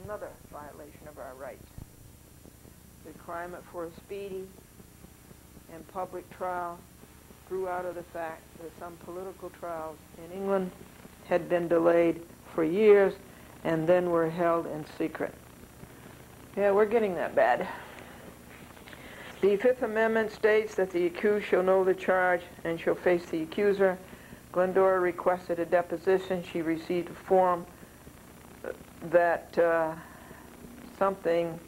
another violation of our rights. The requirement for a speedy and public trial grew out of the fact that some political trials in England had been delayed for years and then were held in secret. Yeah, we're getting that bad. The Fifth Amendment states that the accused shall know the charge and shall face the accuser. Glendora requested a deposition. She received a form that something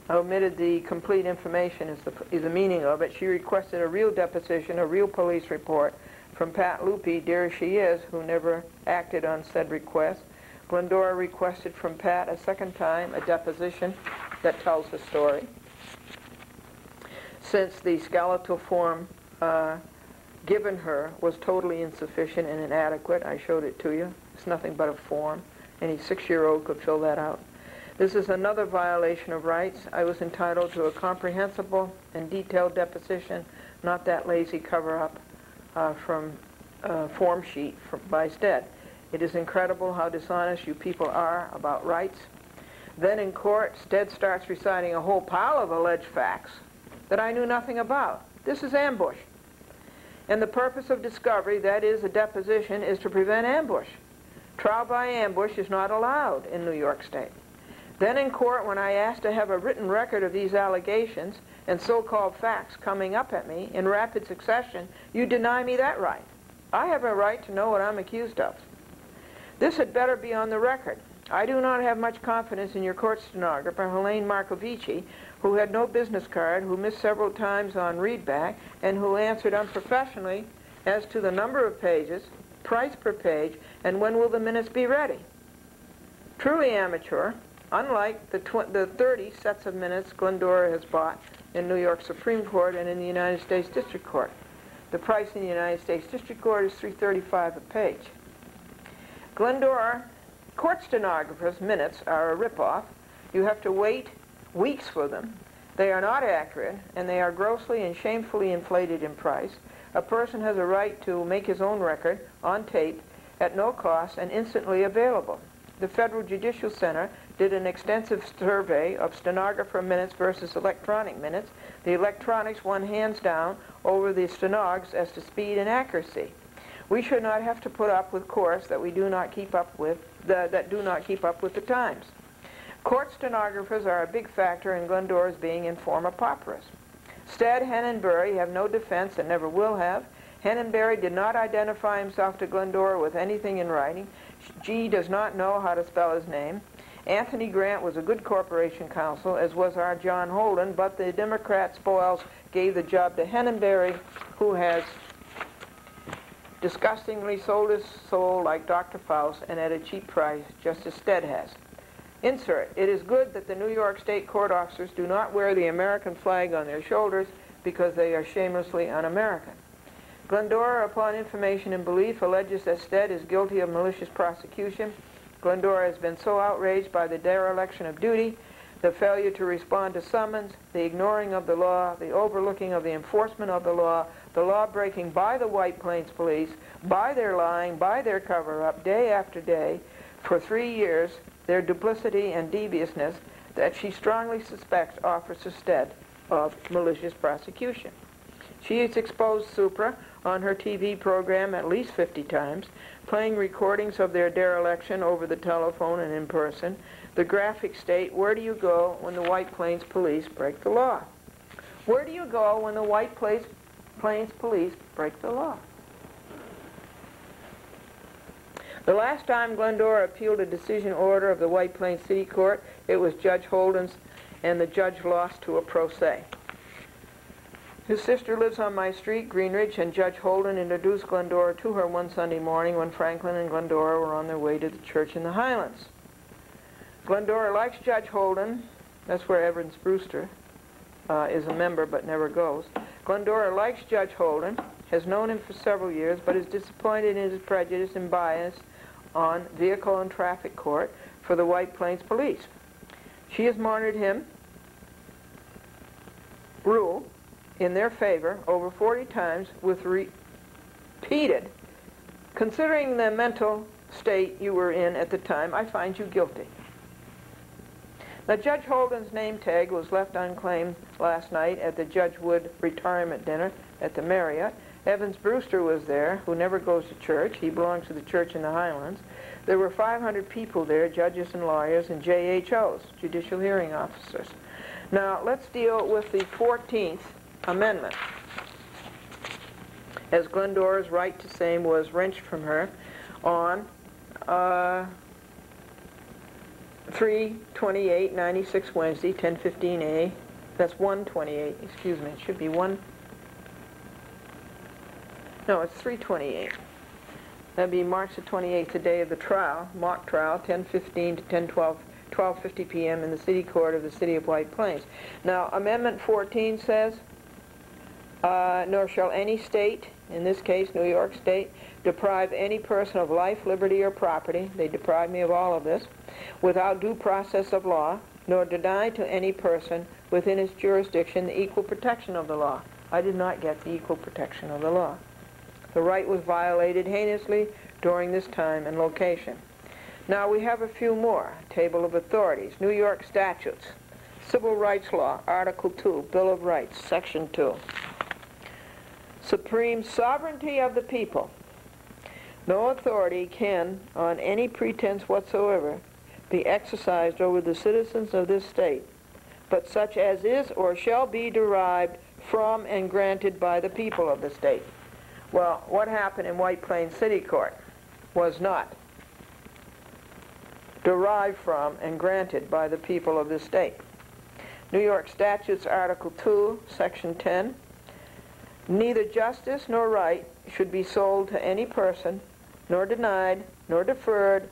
omitted the complete information is the meaning of it. She requested a real deposition, a real police report from Pat Lupe, dear as she is, who never acted on said request. Glendora requested from Pat a second time a deposition that tells the story. Since the skeletal form given her was totally insufficient and inadequate, I showed it to you. It's nothing but a form. Any 6-year-old could fill that out. This is another violation of rights. I was entitled to a comprehensible and detailed deposition, not that lazy cover-up from form sheet by Stead. It is incredible how dishonest you people are about rights. Then in court, Stead starts reciting a whole pile of alleged facts that I knew nothing about. This is ambush. And the purpose of discovery, that is a deposition, is to prevent ambush. Trial by ambush is not allowed in New York State. Then in court, when I asked to have a written record of these allegations and so-called facts coming up at me in rapid succession, you deny me that right. I have a right to know what I'm accused of. This had better be on the record. I do not have much confidence in your court stenographer, Helene Markovici, who had no business card, who missed several times on readback, and who answered unprofessionally as to the number of pages, price per page, and when will the minutes be ready. Truly amateur, unlike the 30 sets of minutes Glendora has bought in New York Supreme Court and in the United States District Court. The price in the United States District Court is $3.35 a page. Glendora court stenographers' minutes are a ripoff. You have to wait weeks for them. They are not accurate, and they are grossly and shamefully inflated in price. A person has a right to make his own record on tape at no cost and instantly available. The Federal Judicial Center did an extensive survey of stenographer minutes versus electronic minutes. The electronics won hands down over the stenogs as to speed and accuracy. We should not have to put up with courts that we do not keep up with, that do not keep up with the times. Court stenographers are a big factor in Glendora's being in forma pauperis. Stead, Henn, and Berry have no defense and never will have. Henn and Berry did not identify himself to Glendora with anything in writing. G does not know how to spell his name. Anthony Grant was a good corporation counsel, as was our John Holden, but the Democrat spoils gave the job to Henn and Berry, who has disgustingly sold his soul like Dr. Faust and at a cheap price, just as Stead has. Insert, it is good that the New York State court officers do not wear the American flag on their shoulders because they are shamelessly un-American. Glendora, upon information and belief, alleges that Stead is guilty of malicious prosecution. Glendora has been so outraged by the dereliction of duty, the failure to respond to summons, the ignoring of the law, the overlooking of the enforcement of the law breaking by the White Plains Police, by their lying, by their cover-up, day after day, for 3 years, their duplicity and deviousness, that she strongly suspects Officer Stead of malicious prosecution. She has exposed Supra on her TV program at least 50 times, playing recordings of their dereliction over the telephone and in person. The graphics state, where do you go when the White Plains Police break the law? Where do you go when the White Plains Police break the law? The last time Glendora appealed a decision order of the White Plains City Court, it was Judge Holden's, and the judge lost to a pro se. His sister lives on my street, Greenridge, and Judge Holden introduced Glendora to her one Sunday morning when Franklin and Glendora were on their way to the church in the Highlands. Glendora likes Judge Holden. That's where Evans Brewster is a member but never goes. Glendora likes Judge Holden, has known him for several years, but is disappointed in his prejudice and bias on vehicle and traffic court for the White Plains Police. She has monitored him rule in their favor over 40 times with repeated, considering the mental state you were in at the time, I find you guilty. Now, Judge Holden's name tag was left unclaimed last night at the Judge Wood retirement dinner at the Marriott. Evans Brewster was there, who never goes to church. He belongs to the church in the Highlands. There were 500 people there, judges and lawyers and JHOs, judicial hearing officers. Now, let's deal with the 14th Amendment, as Glendora's right to same was wrenched from her on 3/28/96 Wednesday, 10:15 That's 1/28, excuse me. It should be 1. No, it's 3/28. That'd be March the 28th, the day of the trial, mock trial, 10:15 to 12:50 p.m. in the City Court of the City of White Plains. Now, Amendment 14 says, nor shall any state, in this case New York State, deprive any person of life, liberty, or property, they deprive me of all of this, without due process of law, nor deny to any person within its jurisdiction the equal protection of the law. I did not get the equal protection of the law. The right was violated heinously during this time and location. Now we have a few more. Table of Authorities, New York Statutes, Civil Rights Law, Article 2, Bill of Rights, Section 2. Supreme sovereignty of the people. No authority can, on any pretense whatsoever, be exercised over the citizens of this state, but such as is or shall be derived from and granted by the people of the state. Well, what happened in White Plains City Court was not derived from and granted by the people of the state. New York Statutes, Article 2, Section 10. Neither justice nor right should be sold to any person, nor denied, nor deferred,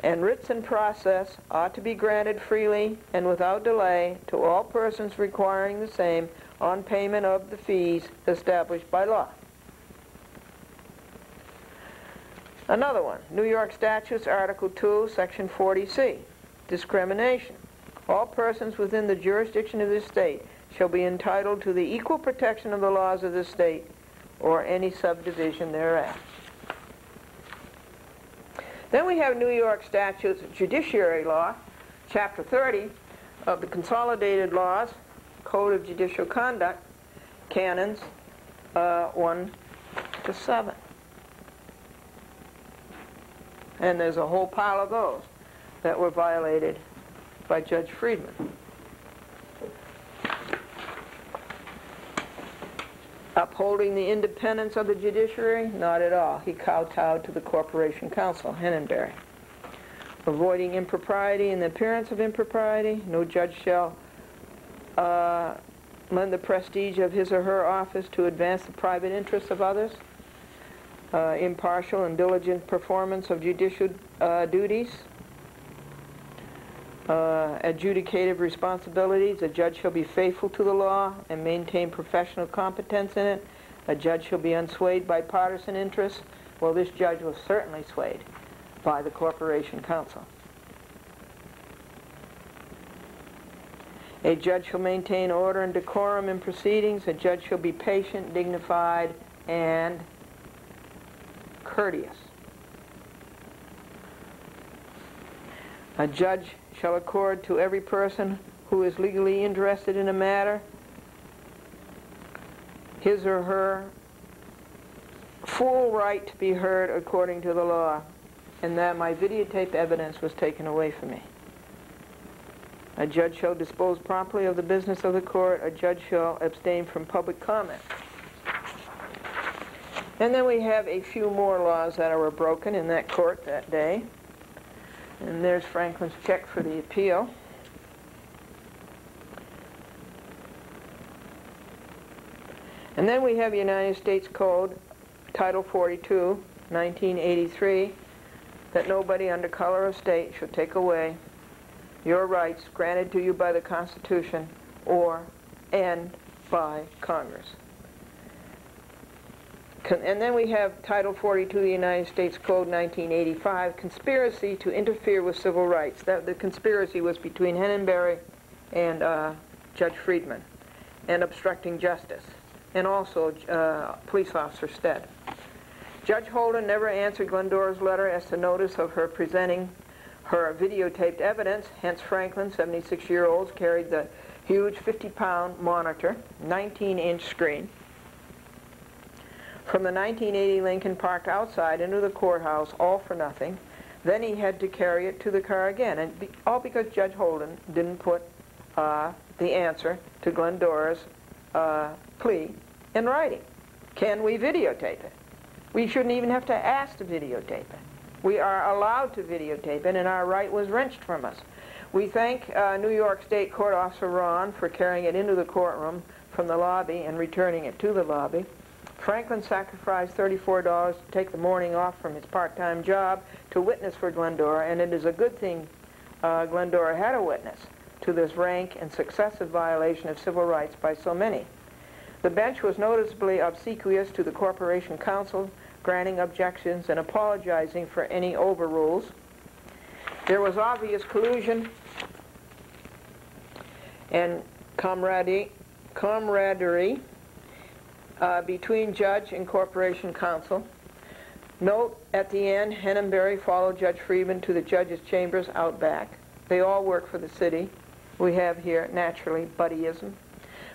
and writs in process ought to be granted freely and without delay to all persons requiring the same on payment of the fees established by law. Another one, New York Statutes, Article 2, Section 40C, discrimination. All persons within the jurisdiction of this state shall be entitled to the equal protection of the laws of this state or any subdivision thereof. Then we have New York Statutes, Judiciary Law, Chapter 30 of the Consolidated Laws, Code of Judicial Conduct, Canons 1 to 7. And there's a whole pile of those that were violated by Judge Friedman. Upholding the independence of the judiciary? Not at all. He kowtowed to the Corporation Counsel, Hennenberry. Avoiding impropriety and the appearance of impropriety? No judge shall lend the prestige of his or her office to advance the private interests of others. Impartial and diligent performance of judicial duties. Adjudicative responsibilities. A judge shall be faithful to the law and maintain professional competence in it. A judge shall be unswayed by partisan interests. Well, this judge was certainly swayed by the Corporation Counsel. A judge shall maintain order and decorum in proceedings. A judge shall be patient, dignified, and courteous. A judge shall accord to every person who is legally interested in a matter his or her full right to be heard according to the law, and that my videotape evidence was taken away from me. A judge shall dispose promptly of the business of the court. A judge shall abstain from public comment. And then we have a few more laws that were broken in that court that day. And there's Franklin's check for the appeal. And then we have United States Code, Title 42, 1983, that nobody under color of state shall take away your rights granted to you by the Constitution and by Congress. And then we have Title 42 of the United States Code, 1985, conspiracy to interfere with civil rights. The conspiracy was between Hennenberry and Judge Friedman, and obstructing justice, and also Police Officer Stead. Judge Holden never answered Glendora's letter as to notice of her presenting her videotaped evidence. Hence Franklin, 76-year-old, carried the huge 50-pound monitor, 19-inch screen, from the 1980 Lincoln parked outside into the courthouse, all for nothing. Then he had to carry it to the car again, and all because Judge Holden didn't put the answer to Glendora's plea in writing. Can we videotape it? We shouldn't even have to ask to videotape it. We are allowed to videotape it, and our right was wrenched from us. We thank New York State Court Officer Ron for carrying it into the courtroom from the lobby and returning it to the lobby. Franklin sacrificed $34 to take the morning off from his part-time job to witness for Glendora, and it is a good thing Glendora had a witness to this rank and successive violation of civil rights by so many. The bench was noticeably obsequious to the Corporation Counsel, granting objections and apologizing for any overrules. There was obvious collusion and camaraderie between judge and Corporation Counsel. Note, at the end, Henenberry followed Judge Friedman to the judge's chambers out back. They all work for the city. We have here, naturally, buddyism.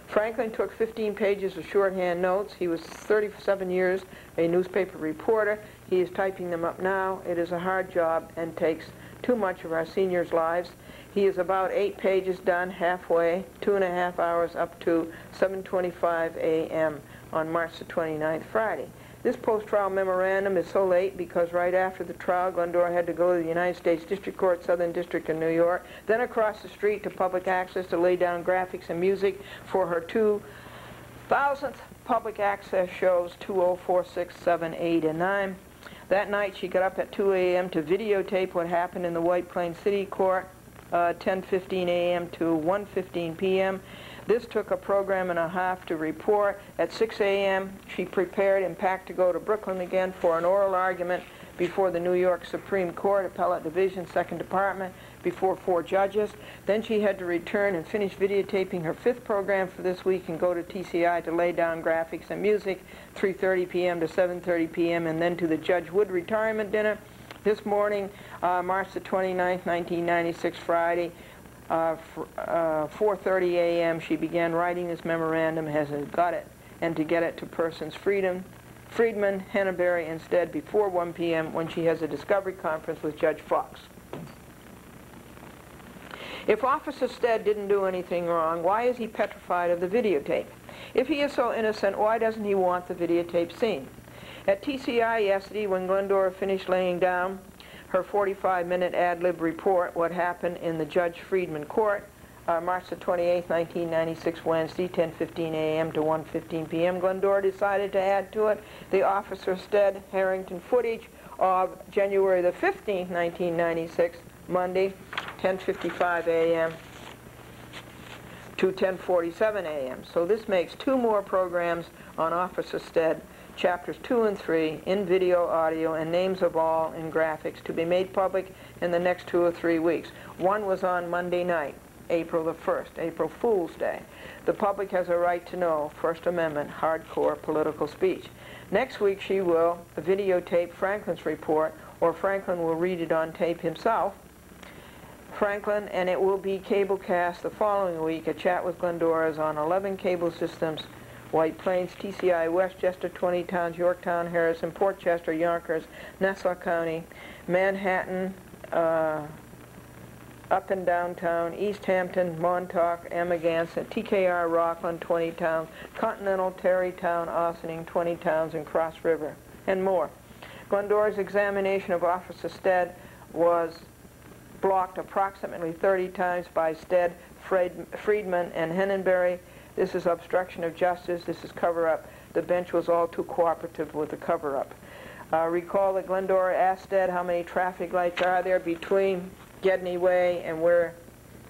Franklin took 15 pages of shorthand notes. He was 37 years a newspaper reporter. He is typing them up now. It is a hard job and takes too much of our seniors' lives. He is about 8 pages done, halfway, 2.5 hours up to 7:25 a.m. on March the 29th, Friday. This post-trial memorandum is so late because right after the trial, Glendora had to go to the United States District Court, Southern District of New York, then across the street to Public Access to lay down graphics and music for her 2,000th public access shows, 204, 6, 7, 8, and 9. That night she got up at 2 a.m. to videotape what happened in the White Plains City Court, 10:15 a.m. to 1:15 p.m. This took a program and a half to report. At 6 a.m., she prepared and packed to go to Brooklyn again for an oral argument before the New York Supreme Court, Appellate Division, 2nd Department, before 4 judges. Then she had to return and finish videotaping her 5th program for this week and go to TCI to lay down graphics and music, 3:30 p.m. to 7:30 p.m., and then to the Judge Wood retirement dinner. This morning, March the 29th, 1996, Friday, 4:30 a.m., she began writing this memorandum, has got it, and to get it to persons Friedman, Henneberry instead before 1 p.m. when she has a discovery conference with Judge Fox. If Officer Stead didn't do anything wrong, why is he petrified of the videotape? If he is so innocent, why doesn't he want the videotape seen? At TCI yesterday, when Glendora finished laying down her 45-minute ad-lib report, what happened in the Judge Friedman court, March the 28th, 1996, Wednesday, 10:15 a.m. to 1:15 p.m., Glendora decided to add to it the Officer Stead Harrington footage of January the 15th, 1996, Monday, 10:55 a.m. to 10:47 a.m. So this makes 2 more programs on Officer Stead, chapters 2 and 3, in video, audio, and names of all in graphics, to be made public in the next 2 or 3 weeks. One was on Monday night, April the 1st, April Fool's Day. The public has a right to know, First Amendment, hardcore political speech. Next week she will videotape Franklin's report, or Franklin will read it on tape himself. Franklin, and it will be cablecast the following week. A chat with Glendora is on 11 cable systems: White Plains, TCI, Westchester, 20 towns, Yorktown, Harrison, Port Chester, Yonkers, Nassau County, Manhattan, up and downtown, East Hampton, Montauk, Amagansett, TKR, Rockland, 20 towns, Continental, Tarrytown, Ossining, 20 towns, and Cross River, and more. Glendora's examination of Officer Stead was blocked approximately 30 times by Stead, Friedman, and Henenberry. This is obstruction of justice. This is cover-up. The bench was all too cooperative with the cover-up. Recall that Glendora asked Stead how many traffic lights are there between Gedney Way and where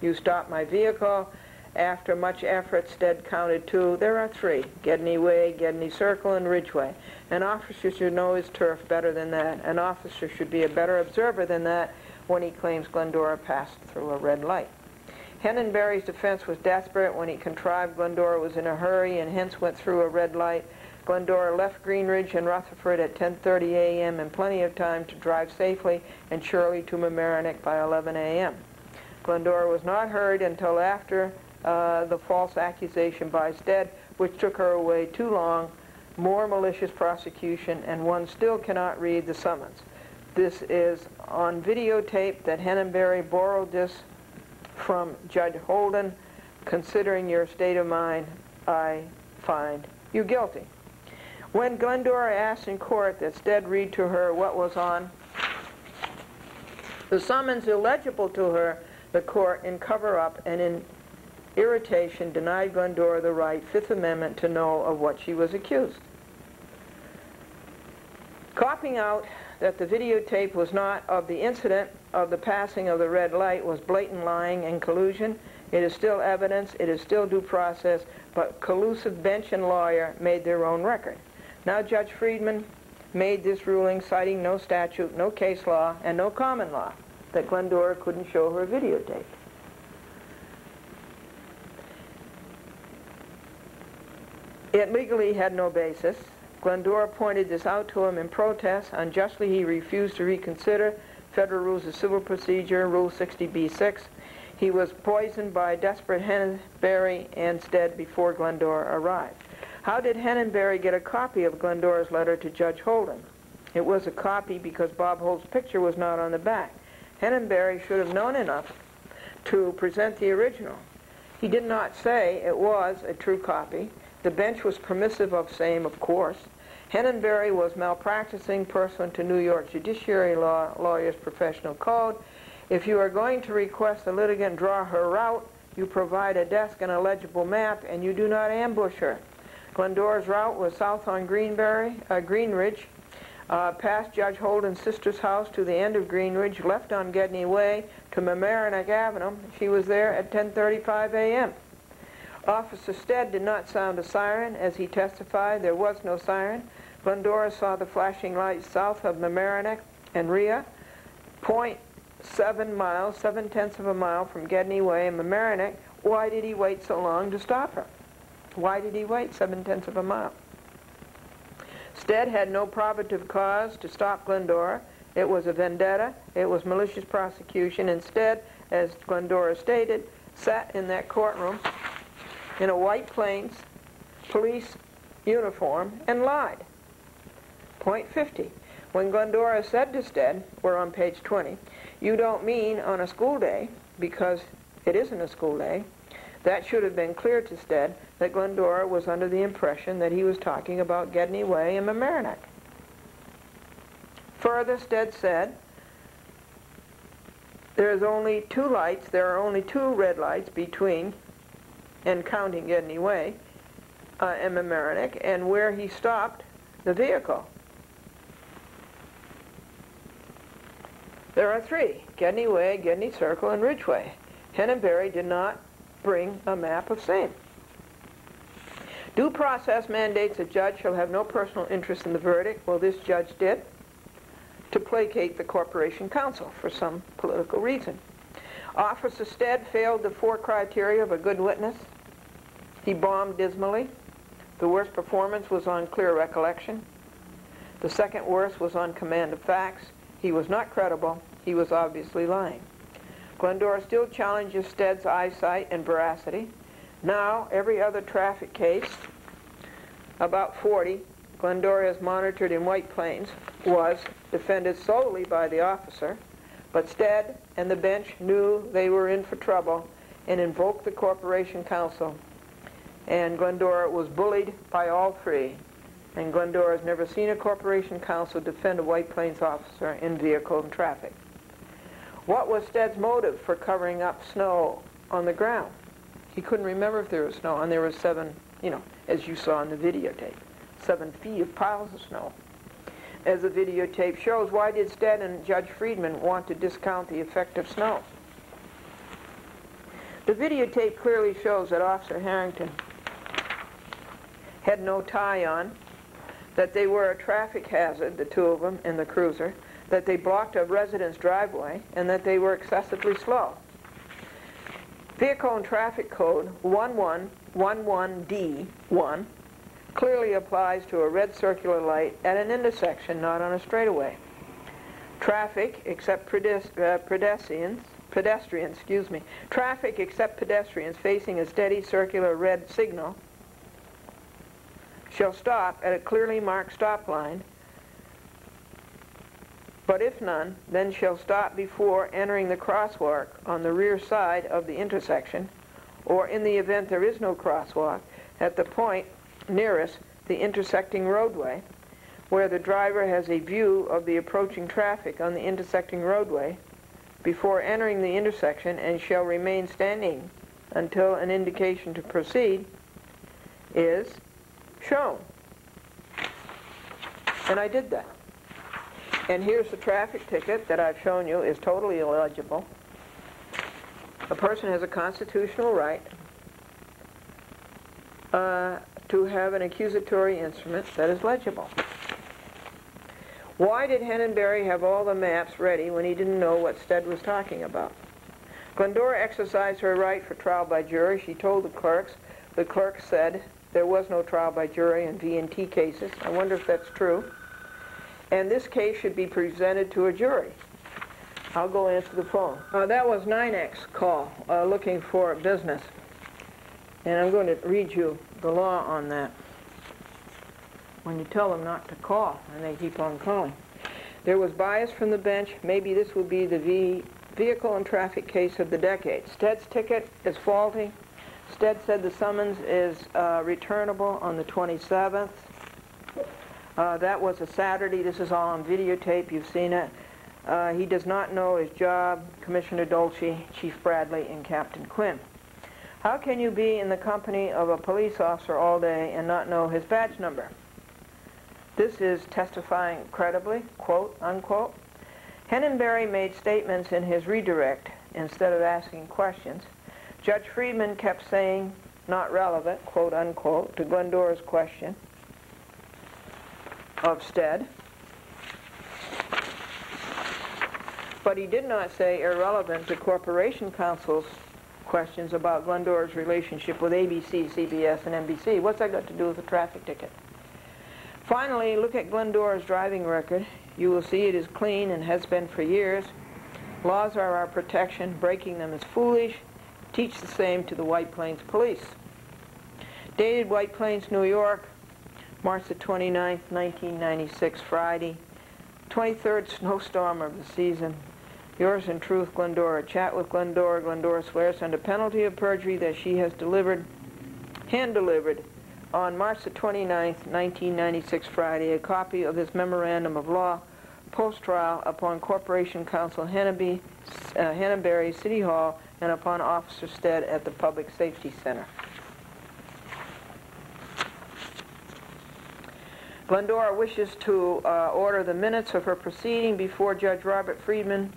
you stopped my vehicle. After much effort, Stead counted 2. There are 3: Gedney Way, Gedney Circle, and Ridgeway. An officer should know his turf better than that. An officer should be a better observer than that when he claims Glendora passed through a red light. Henenberry's defense was desperate when he contrived Glendora was in a hurry and hence went through a red light. Glendora left Greenridge and Rutherford at 10:30 a.m. and plenty of time to drive safely and surely to Mamaroneck by 11 a.m. Glendora was not heard until after the false accusation by Stead, which took her away too long, more malicious prosecution, and one still cannot read the summons. This is on videotape that Henenberry borrowed this from Judge Holden. Considering your state of mind, I find you guilty. When Glendora asked in court that Stead read to her what was on the summons illegible to her, the court, in cover-up and in irritation, denied Glendora the right, Fifth Amendment, to know of what she was accused. Copying out that the videotape was not of the incident of the passing of the red light was blatant lying and collusion. It is still evidence, it is still due process, but collusive bench and lawyer made their own record. Now Judge Friedman made this ruling citing no statute, no case law, and no common law that Glendora couldn't show her videotape. It legally had no basis. Glendora pointed this out to him in protest. Unjustly, he refused to reconsider Federal Rules of Civil Procedure, Rule 60b-6. He was poisoned by desperate Henenberry and Stead before Glendora arrived. How did Henenberry get a copy of Glendora's letter to Judge Holden? It was a copy because Bob Holt's picture was not on the back. Henenberry should have known enough to present the original. He did not say it was a true copy. The bench was permissive of same, of course. Henenberry was malpracticing pursuant to New York Judiciary Lawyers Professional Code. If you are going to request the litigant draw her route, you provide a desk and a legible map, and you do not ambush her. Glendora's route was south on Greenridge, past Judge Holden's sister's house to the end of Greenridge, left on Gedney Way to Mamaroneck Avenue. She was there at 10:35 a.m. Officer Stead did not sound a siren. As he testified, there was no siren. Glendora saw the flashing lights south of Mamaroneck and Rhea, 0.7 miles, 7/10 of a mile from Gedney Way and Mamaroneck. Why did he wait so long to stop her? Why did he wait 7/10 of a mile? Stead had no probative cause to stop Glendora. It was a vendetta. It was malicious prosecution. Instead, as Glendora stated, sat in that courtroom in a White Plains police uniform and lied. Point 50. When Glendora said to Stead, we're on page 20, you don't mean on a school day, because it isn't a school day, that should have been clear to Stead that Glendora was under the impression that he was talking about Gedney Way and Mamaroneck. Further, Stead said, there are only two red lights between and counting Gedney Way and Mamaroneck, and where he stopped the vehicle. There are three: Gedney Way, Gedney Circle, and Ridgeway. Henenberry did not bring a map of same. Due process mandates a judge shall have no personal interest in the verdict. Well, this judge did, to placate the corporation counsel for some political reason. Officer Stead failed the 4 criteria of a good witness. He bombed dismally. The worst performance was on clear recollection. The second worst was on command of facts. He was not credible. He was obviously lying. Glendora still challenges Stead's eyesight and veracity. Now, every other traffic case, about 40, Glendora is monitored in White Plains, was defended solely by the officer, but Stead and the bench knew they were in for trouble and invoked the corporation counsel. And Glendora was bullied by all three. And Glendora has never seen a corporation counsel defend a White Plains officer in vehicle and traffic. What was Stead's motive for covering up snow on the ground? He couldn't remember if there was snow, and there was 7, as you saw in the videotape, 7 feet of piles of snow. As the videotape shows, why did Stead and Judge Friedman want to discount the effect of snow? The videotape clearly shows that Officer Harrington had no tie on, that they were a traffic hazard, the two of them in the cruiser, that they blocked a resident's driveway, and that they were excessively slow. Vehicle and Traffic Code 1111D1 clearly applies to a red circular light at an intersection, not on a straightaway. Traffic, except pedestrians, traffic except pedestrians facing a steady circular red signal shall stop at a clearly marked stop line, but if none, then shall stop before entering the crosswalk on the rear side of the intersection, or in the event there is no crosswalk, at the point nearest the intersecting roadway, where the driver has a view of the approaching traffic on the intersecting roadway before entering the intersection, and shall remain standing until an indication to proceed is shown. And I did that. And here's the traffic ticket that I've shown you is totally illegible. A person has a constitutional right to have an accusatory instrument that is legible. Why did Henenberry have all the maps ready when he didn't know what Stead was talking about? Glendora exercised her right for trial by jury. She told the clerks. The clerks said there was no trial by jury in V&T cases. I wonder if that's true. And this case should be presented to a jury. I'll go answer the phone. That was 9X call, looking for business. And I'm going to read you the law on that. When you tell them not to call, and they keep on calling. There was bias from the bench. Maybe this will be the vehicle and traffic case of the decade. Stead's ticket is faulty. Stead said the summons is returnable on the 27th. That was a Saturday. This is all on videotape. You've seen it. He does not know his job, Commissioner Dolce, Chief Bradley, and Captain Quinn. How can you be in the company of a police officer all day and not know his badge number? This is testifying credibly, quote, unquote. Henenberry made statements in his redirect instead of asking questions. Judge Friedman kept saying, not relevant, quote, unquote, to Glendora's question of Stead. But he did not say irrelevant to Corporation Counsel's questions about Glendora's relationship with ABC, CBS, and NBC. What's that got to do with the traffic ticket? Finally, look at Glendora's driving record. You will see it is clean and has been for years. Laws are our protection. Breaking them is foolish. Teach the same to the White Plains Police. Dated White Plains, New York, March the 29th, 1996, Friday. 23rd snowstorm of the season. Yours in truth, Glendora. Chat with Glendora. Glendora swears under penalty of perjury that she has hand-delivered on March the 29th, 1996, Friday, a copy of this memorandum of law, post-trial, upon Corporation Counsel Henenberry, City Hall, and upon Officer Stead at the Public Safety Center. Glendora wishes to order the minutes of her proceeding before Judge Robert Friedman,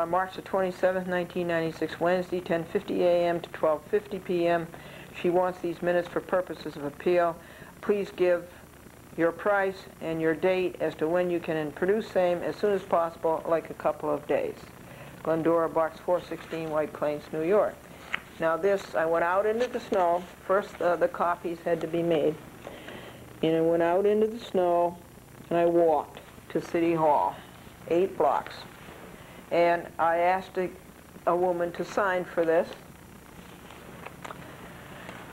March the 27th, 1996, Wednesday, 10:50 a.m. to 12:50 p.m. She wants these minutes for purposes of appeal. Please give your price and your date as to when you can produce same as soon as possible, like a couple of days. Glendora, Box 416, White Plains, New York. Now this, I went out into the snow. First, the copies had to be made. And I went out into the snow, and I walked to City Hall, 8 blocks. And I asked a woman to sign for this.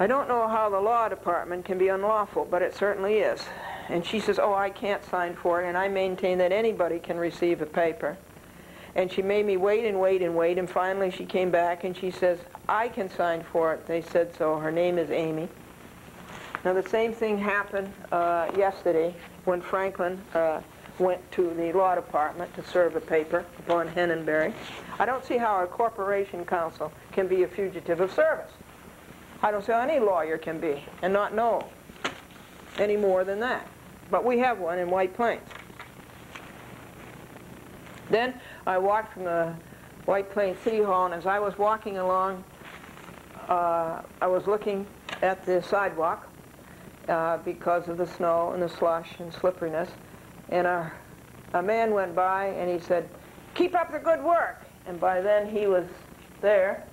I don't know how the law department can be unlawful, but it certainly is. And she says, oh, I can't sign for it, and I maintain that anybody can receive a paper. And she made me wait and wait and wait, and finally she came back and she says, I can sign for it. They said so. Her name is Amy. Now the same thing happened yesterday when Franklin went to the law department to serve a paper upon Henenberry. I don't see how a corporation counsel can be a fugitive of service. I don't see how any lawyer can be and not know any more than that. But we have one in White Plains. Then I walked from the White Plains City Hall, and as I was walking along, I was looking at the sidewalk because of the snow and the slush and slipperiness. And a man went by and he said, keep up the good work. And by then he was there.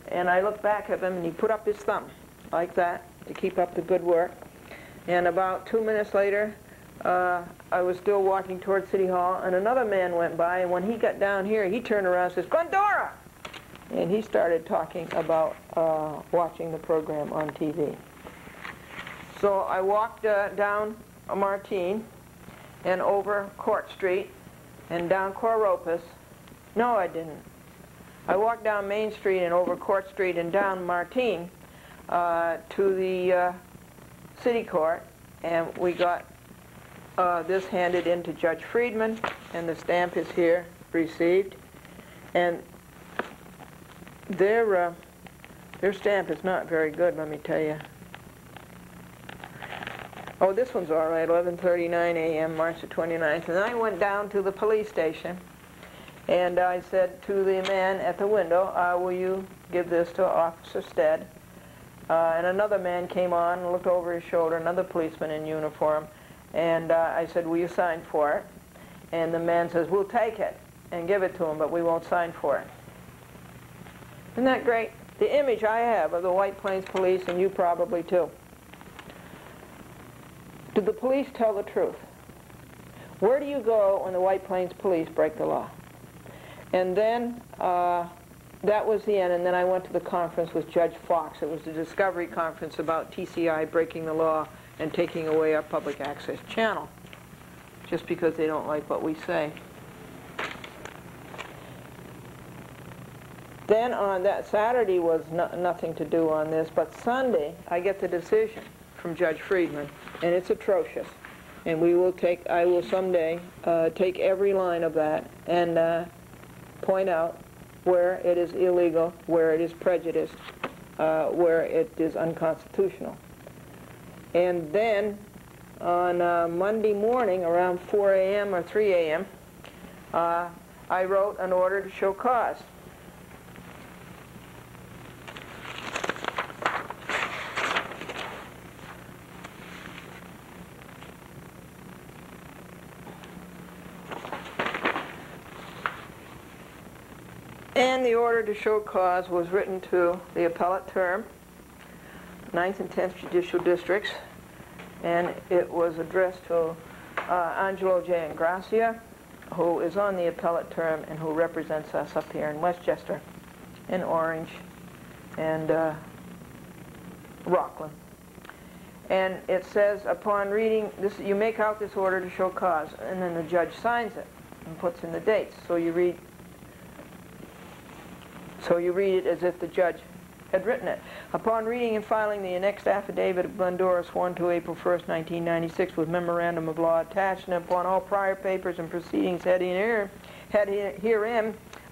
And I looked back at him and he put up his thumb like that to keep up the good work. And about 2 minutes later, I was still walking toward City Hall, and another man went by, and when he got down here, he turned around and says, "Glendora!" And he started talking about watching the program on TV. So I walked down Martine and over Court Street and down Coropus. No, I didn't. I walked down Main Street and over Court Street and down Martine to the City Court, and we got this handed in to Judge Friedman, and the stamp is here, received. And their stamp is not very good, let me tell you. Oh, this one's all right, 11:39 a.m., March the 29th. And I went down to the police station, and I said to the man at the window, will you give this to Officer Stead? And another man came on and looked over his shoulder, another policeman in uniform, and I said, will you sign for it? And the man says, we'll take it and give it to him, but we won't sign for it. Isn't that great? The image I have of the White Plains Police, and you probably too. Did the police tell the truth? Where do you go when the White Plains Police break the law? And then that was the end, and then I went to the conference with Judge Fox. It was the discovery conference about TCI breaking the law and taking away our public access channel, just because they don't like what we say. Then on that Saturday was nothing to do on this, but Sunday I get the decision from Judge Friedman, and it's atrocious. And I will someday take every line of that and point out where it is illegal, where it is prejudiced, where it is unconstitutional. And then on Monday morning around 4 a.m. or 3 a.m., I wrote an order to show cause. And the order to show cause was written to the appellate term, 9th and 10th Judicial Districts, and it was addressed to Angelo J. Ingracia, who is on the appellate term and who represents us up here in Westchester, in Orange, and Rockland. And it says, upon reading this, you make out this order to show cause, and then the judge signs it and puts in the dates. So you read it as if the judge had written it. Upon reading and filing the annexed affidavit of Glendora sworn to April 1st, 1996, with memorandum of law attached, and upon all prior papers and proceedings herein,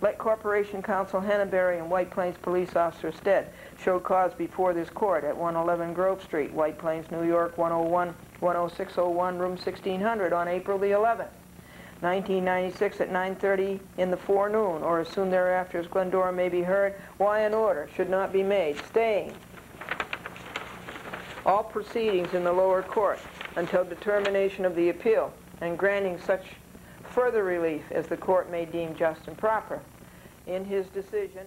let Corporation Counsel Henneberry and White Plains Police Officer Stead show cause before this court at 111 Grove Street, White Plains, New York, 10601, room 1600, on April the 11th. 1996 at 9:30 in the forenoon, or as soon thereafter as Glendora may be heard, why an order should not be made, staying all proceedings in the lower court until determination of the appeal, and granting such further relief as the court may deem just and proper. In his decision,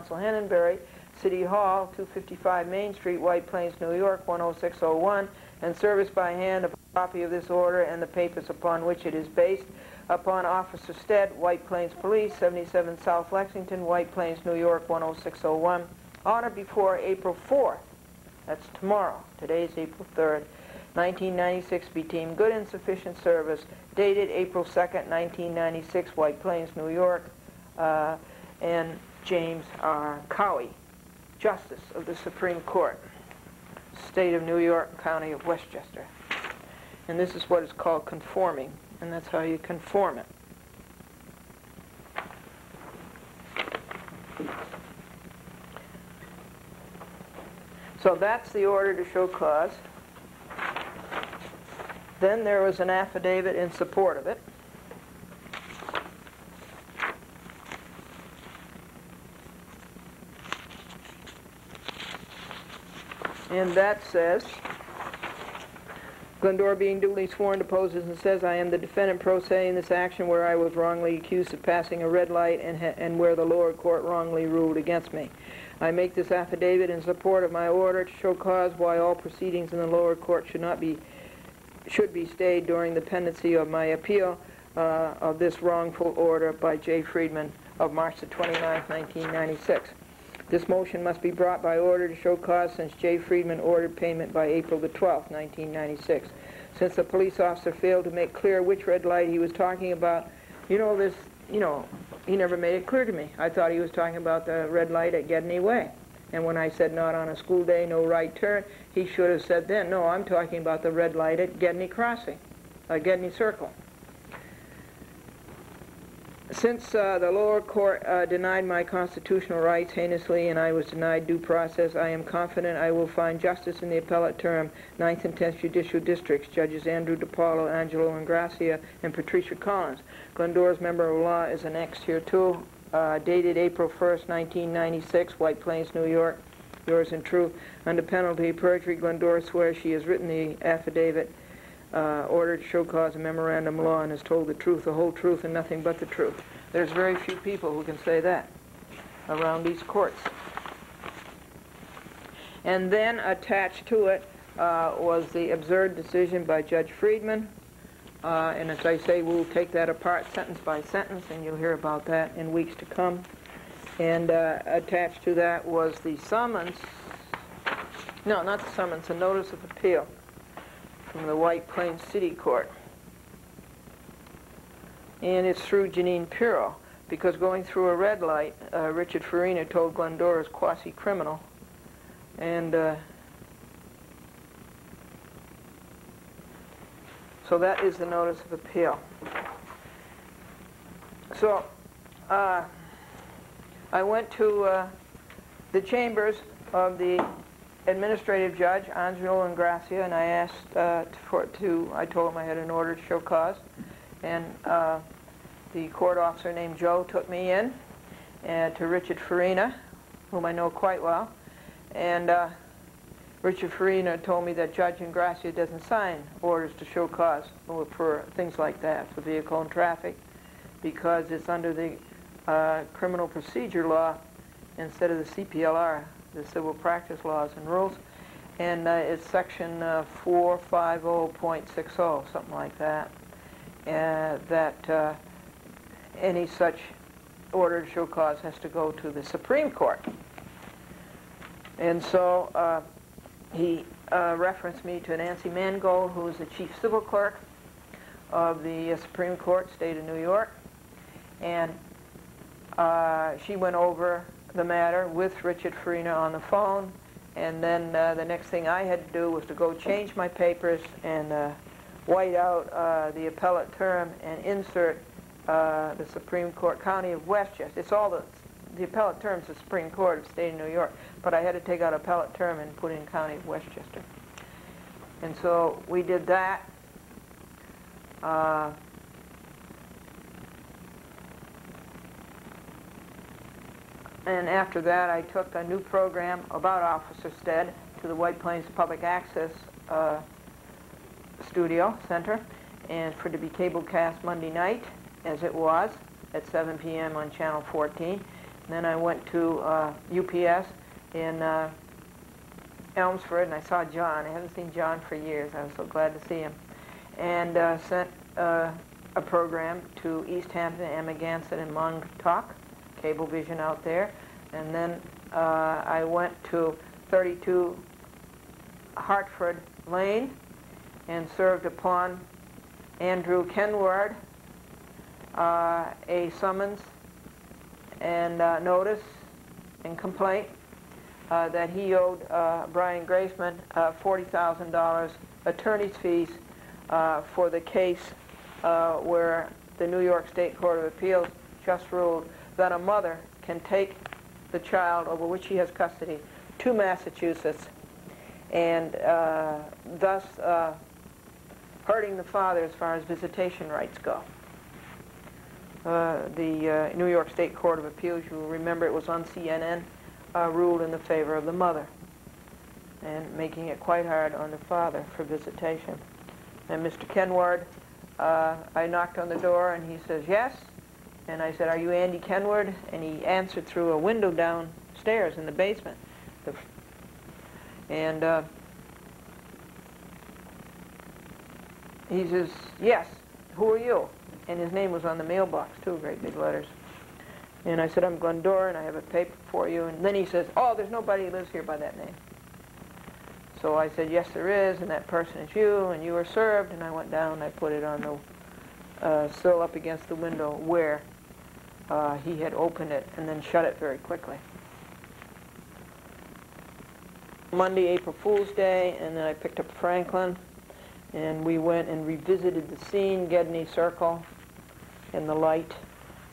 Hannonberry, City Hall, 255 Main Street, White Plains, New York, 10601, and service by hand a copy of this order and the papers upon which it is based upon Officer Stead, White Plains Police, 77 South Lexington, White Plains, New York, 10601, on or before April 4th, that's tomorrow, today's April 3rd, 1996, be deemed good and sufficient service, dated April 2nd, 1996, White Plains, New York, and James R. Cowie, Justice of the Supreme Court, State of New York, County of Westchester. And this is what is called conforming, and that's how you conform it. So that's the order to show cause. Then there was an affidavit in support of it. And that says, Glendora being duly sworn deposes and says, I am the defendant pro se in this action where I was wrongly accused of passing a red light and where the lower court wrongly ruled against me. I make this affidavit in support of my order to show cause why all proceedings in the lower court should be stayed during the pendency of my appeal of this wrongful order by J. Friedman of March the 29th, 1996. This motion must be brought by order to show cause since J. Friedman ordered payment by April the 12th, 1996. Since the police officer failed to make clear which red light he was talking about, he never made it clear to me. I thought he was talking about the red light at Gedney Way. And when I said not on a school day, no right turn, he should have said then, no, I'm talking about the red light at Gedney Crossing, Gedney Circle. Since the lower court denied my constitutional rights heinously and I was denied due process, I am confident I will find justice in the appellate term, 9th and 10th Judicial Districts, Judges Andrew DiPaolo, Angelo Ingrassia, and Patricia Collins. Glendora's member of law is annexed here too, dated April 1st, 1996, White Plains, New York. Yours in truth. Under penalty of perjury, Glendora swears she has written the affidavit order to show cause a memorandum law and has told the truth, the whole truth, and nothing but the truth. There's very few people who can say that around these courts. And then attached to it was the absurd decision by Judge Friedman. And as I say, we'll take that apart sentence by sentence, and you'll hear about that in weeks to come. And attached to that was the summons, no, not the summons, a notice of appeal from the White Plains City Court. And it's through Janine Pirro, because going through a red light, Richard Farina told Glendora's quasi-criminal. And so that is the notice of appeal. So I went to the chambers of the administrative judge, Angelo Ingrassia, and I asked I told him I had an order to show cause, and the court officer named Joe took me in, and to Richard Farina, whom I know quite well, and Richard Farina told me that Judge Ingrassia doesn't sign orders to show cause for things like that, for vehicle and traffic, because it's under the criminal procedure law instead of the CPLR, the civil practice laws and rules, and it's section 450.60, something like that, that any such order to show cause has to go to the Supreme Court. And so he referenced me to Nancy Mangold, who is the chief civil clerk of the Supreme Court, state of New York, and she went over the matter with Richard Farina on the phone, and then the next thing I had to do was to go change my papers and white out the appellate term and insert the Supreme Court, County of Westchester. It's all the appellate term's the Supreme Court of the state of New York, but I had to take out appellate term and put in County of Westchester. And so we did that. And after that, I took a new program about Officer Stead to the White Plains Public Access Studio Center, and for it to be cable cast Monday night, as it was, at 7 p.m. on Channel 14. And then I went to UPS in Elmsford, and I saw John. I haven't seen John for years. I was so glad to see him. And sent a program to East Hampton, Amagansett, and Montauk. Cablevision out there, and then I went to 32 Hartford Lane and served upon Andrew Kenward a summons and notice and complaint that he owed Brian Graceman $40,000 attorney's fees for the case where the New York State Court of Appeals just ruled that a mother can take the child over which she has custody to Massachusetts and thus hurting the father as far as visitation rights go. The New York State Court of Appeals, you will remember it was on CNN, ruled in the favor of the mother. and making it quite hard on the father for visitation. And Mr. Kenward, I knocked on the door and he says, yes. And I said, are you Andy Kenward? And he answered through a window downstairs in the basement. And he says, yes, who are you? And his name was on the mailbox too, great big letters. And I said, I'm Glendora and I have a paper for you. And then he says, oh, there's nobody who lives here by that name. So I said, yes, there is, and that person is you, and you were served. And I went down and I put it on the sill up against the window where he had opened it and then shut it very quickly. Monday, April Fool's Day, and then I picked up Franklin, and we went and revisited the scene, Gedney Circle, and the light,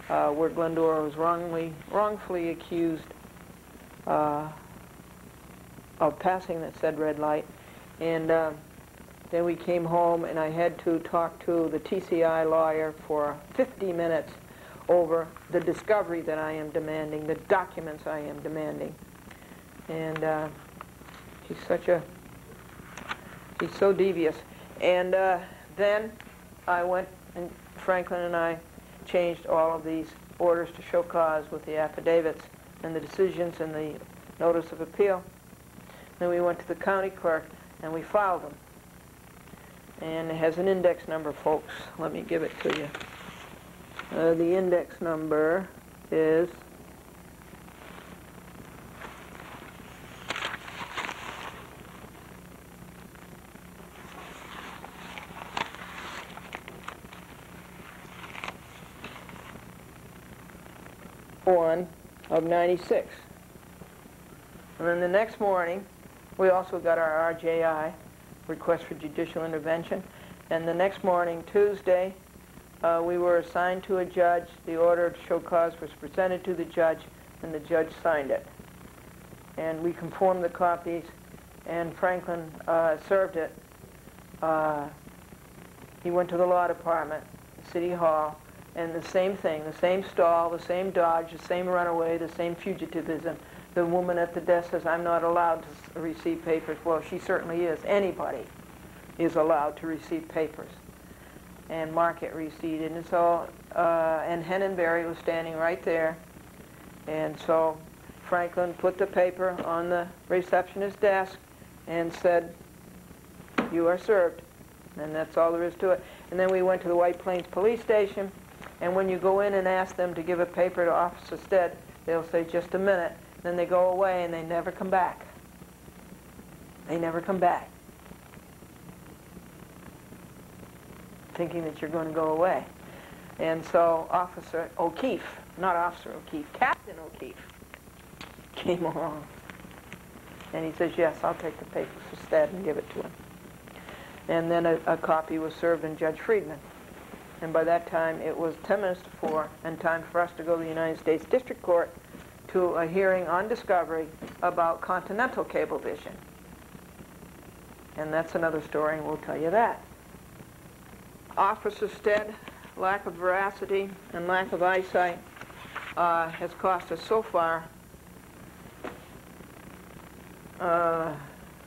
where Glendora was wrongfully accused of passing that said red light. And then we came home, and I had to talk to the TCI lawyer for 50 minutes over the discovery that I am demanding, the documents I am demanding. And he's so devious. And then I went, and Franklin and I changed all of these orders to show cause with the affidavits and the decisions and the notice of appeal. Then we went to the county clerk and we filed them. And it has an index number, folks. Let me give it to you. The index number is one of 96. And then the next morning, we also got our RJI, request for judicial intervention. And the next morning, Tuesday, we were assigned to a judge. The order to show cause was presented to the judge, and the judge signed it. And we conformed the copies, and Franklin served it. He went to the law department, City Hall, and the same thing, the same stall, the same dodge, the same runaway, the same fugitivism. The woman at the desk says, I'm not allowed to receive papers. Well, she certainly is. Anybody is allowed to receive papers. And market receipt. And so, and Henenberry was standing right there. And so Franklin put the paper on the receptionist's desk and said, you are served. And that's all there is to it. And then we went to the White Plains Police Station. And when you go in and ask them to give a paper to Officer Stead, they'll say, just a minute. Then they go away and they never come back. They never come back. Thinking that you're going to go away. And so Officer O'Keefe, not Officer O'Keefe, Captain O'Keefe came along. And he says, yes, I'll take the paper for Stead and give it to him. And then a copy was served in Judge Friedman. And by that time, it was 10 minutes to 4, and time for us to go to the United States District Court to a hearing on discovery about Continental Cablevision. And that's another story, and we'll tell you that. Officer Stead, lack of veracity and lack of eyesight has cost us so far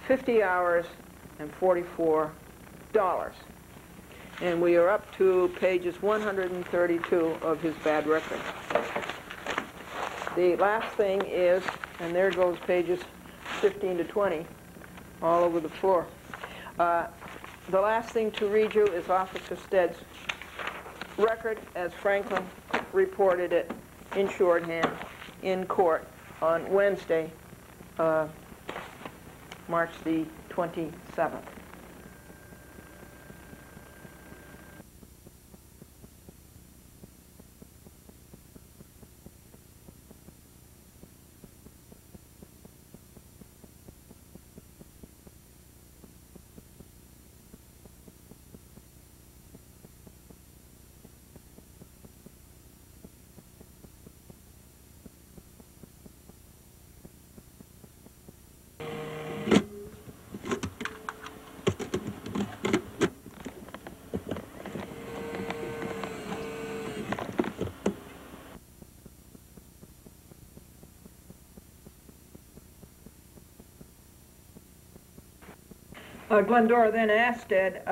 50 hours and $44. And we are up to pages 132 of his bad record. The last thing is, and there goes pages 15 to 20 all over the floor. The last thing to read you is Officer Stead's record as Franklin reported it in shorthand in court on Wednesday, March the 27th. Glendora then asked Stead,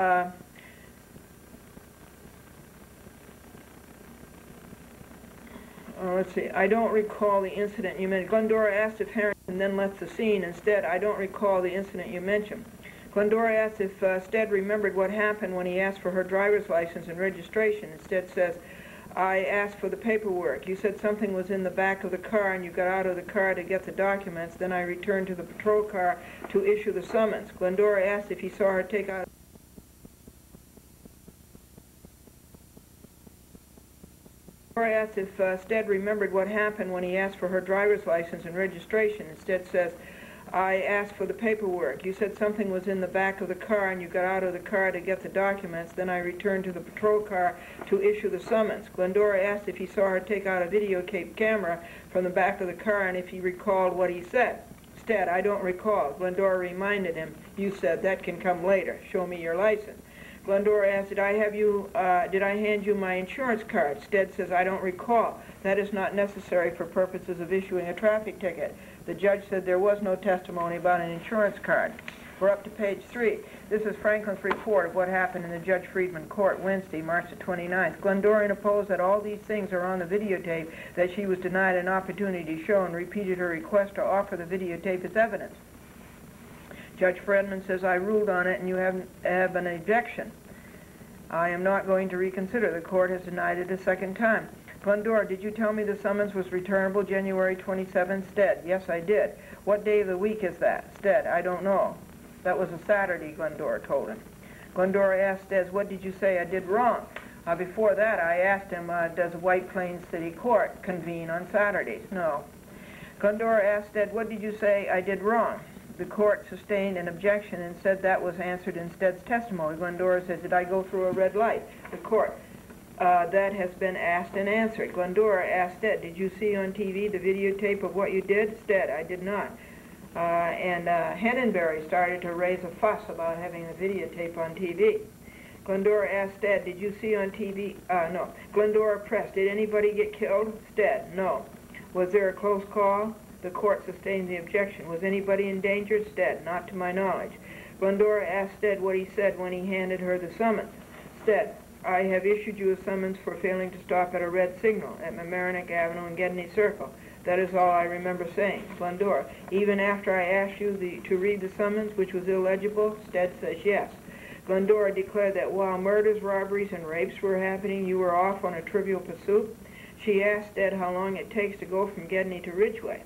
let's see, I don't recall the incident you mentioned. Glendora asked if Harrington then left the scene. Instead, I don't recall the incident you mentioned. Glendora asked if Stead remembered what happened when he asked for her driver's license and registration. Instead says, I asked for the paperwork. You said something was in the back of the car and you got out of the car to get the documents. Then I returned to the patrol car to issue the summons. Glendora asked if he saw her take out. Glendora asked if Stead remembered what happened when he asked for her driver's license and registration. Instead says, I asked for the paperwork. You said something was in the back of the car and you got out of the car to get the documents. Then I returned to the patrol car to issue the summons. Glendora asked if he saw her take out a videotape camera from the back of the car and if he recalled what he said. Instead, I don't recall. Glendora reminded him, you said that can come later. Show me your license. Glendora asked, did I hand you my insurance card? Stead says, I don't recall. That is not necessary for purposes of issuing a traffic ticket. The judge said there was no testimony about an insurance card. We're up to page 3. This is Franklin's report of what happened in the Judge Friedman court Wednesday, March the 29th. Glendora interposed that all these things are on the videotape, that she was denied an opportunity to show, and repeated her request to offer the videotape as evidence. Judge Friedman says, I ruled on it and you have an objection. I am not going to reconsider. The court has denied it a second time. Glendora, did you tell me the summons was returnable January 27th? Stead, yes, I did. What day of the week is that? Stead, I don't know. That was a Saturday, Glendora told him. Glendora asked Stead, what did you say I did wrong? Before that, I asked him, does White Plains City Court convene on Saturdays? No. Glendora asked Stead, what did you say I did wrong? The court sustained an objection and said that was answered in Stead's testimony. Glendora said, did I go through a red light? The court, that has been asked and answered. Glendora asked Stead, did you see on TV the videotape of what you did? Stead, I did not. And Henenberry started to raise a fuss about having the videotape on TV. Glendora asked Stead, did you see on TV? No. Glendora pressed, did anybody get killed? Stead, no. Was there a close call? The court sustained the objection. Was anybody endangered? Stead, not to my knowledge. Glendora asked Stead what he said when he handed her the summons. Stead, I have issued you a summons for failing to stop at a red signal at Mamaroneck Avenue and Gedney Circle. That is all I remember saying. Glendora, even after I asked you to read the summons, which was illegible? Stead says yes. Glendora declared that while murders, robberies, and rapes were happening, you were off on a trivial pursuit. She asked Stead how long it takes to go from Gedney to Ridgeway.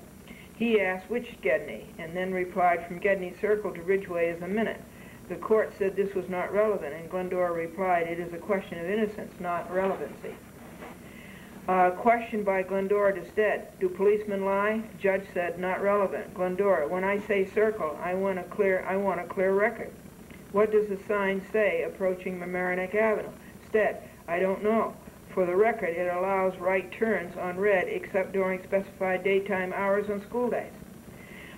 He asked which Gedney, and then replied from Gedney Circle to Ridgeway is a minute. The court said this was not relevant, and Glendora replied, it is a question of innocence, not relevancy. Question by Glendora to Stead, do policemen lie? Judge said, not relevant. Glendora, when I say circle, I want a clear record. What does the sign say approaching Mamaroneck Avenue? Stead, I don't know. For the record, it allows right turns on red except during specified daytime hours on school days.